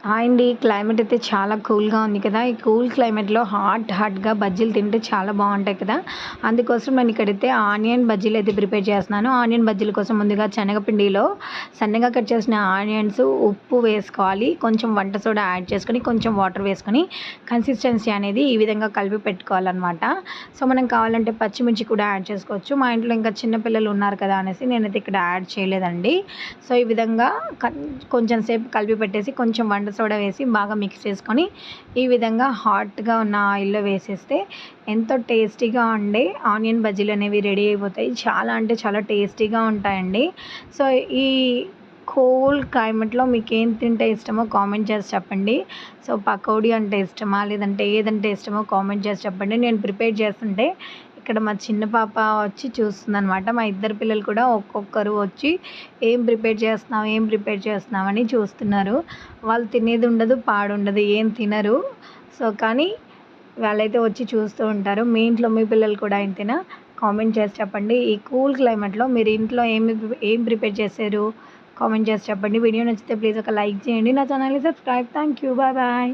Hi అండి. Climate అయితే చాలా కూల్‌గా ఉంది కదా! ఈ కూల్ క్లైమేట్‌లో హాట్‌గా బజ్జీలు తింటే చాలా బావుంటాయి కదా! అందుకోసం నేను ఇక్కడైతే ఆనియన్ బజ్జీలు అయితే ప్రిపేర్ చేస్తున్నాను. ఆనియన్ బజ్జీల కోసం ముందుగా శనగపిండిలో సన్నగా కట్ చేసిన ఆనియన్స్, ఉప్పు వేసుకోవాలి. కొంచెం వంట సోడా యాడ్ చేసుకొని, కొంచెం వాటర్ వేసుకొని కన్సిస్టెన్సీ అనేది ఈ విధంగా కలిపి పెట్టుకోవాలనమాట. సో, మనం కావాలంటే పచ్చిమిర్చి కూడా యాడ్ చేసుకోవచ్చు. మా ఇంట్లో ఇంకా చిన్న పిల్లలు ఉన్నారు కదా అనేసి నేనైతే ఇక్కడ యాడ్ చేయలేదండి. సో, ఈ విధంగా కొంచెం సేపు కలిపి పెట్టేసి కొంచెం వంట సోడా వేసి బాగా మిక్స్ చేసుకొని ఈ విధంగా హాట్‌గా ఉన్న ఆయిల్‌లో వేసేస్తే ఎంతో టేస్టీగా ఉండే ఆనియన్ బజ్జీలు అనేవి రెడీ అయిపోతాయి. చాలా అంటే చాలా టేస్టీగా ఉంటాయండి. సో, ఈ కూల్ క్లైమేట్‌లో మీకేం తింటే ఇష్టమో కామెంట్ చేసి చెప్పండి. సో, పకోడీ అంటే ఇష్టమా? లేదంటే ఏదంటే ఇష్టమో కామెంట్ చేసి చెప్పండి. నేను ప్రిపేర్ చేస్తుంటే ఇక్కడ మా చిన్న పాప వచ్చి చూస్తుందనమాట. మా ఇద్దరు పిల్లలు కూడా ఒక్కొక్కరు వచ్చి ఏం ప్రిపేర్ చేస్తున్నావు అని చూస్తున్నారు. వాళ్ళు తినేది ఉండదు, పాడుండదు, ఏం తినరు. సో, కానీ వాళ్ళైతే వచ్చి చూస్తూ ఉంటారు. మీ ఇంట్లో మీ పిల్లలు కూడా ఇంతేనా? కామెంట్ చేసి చెప్పండి. ఈ కూల్ క్లైమేట్‌లో మీరు ఇంట్లో ఏం ప్రిపేర్ చేశారు? కామెంట్ చేసి చెప్పండి. వీడియో నచ్చితే ప్లీజ్ ఒక లైక్ చేయండి. నా ఛానల్‌ని subscribe. Thank you. Bye bye.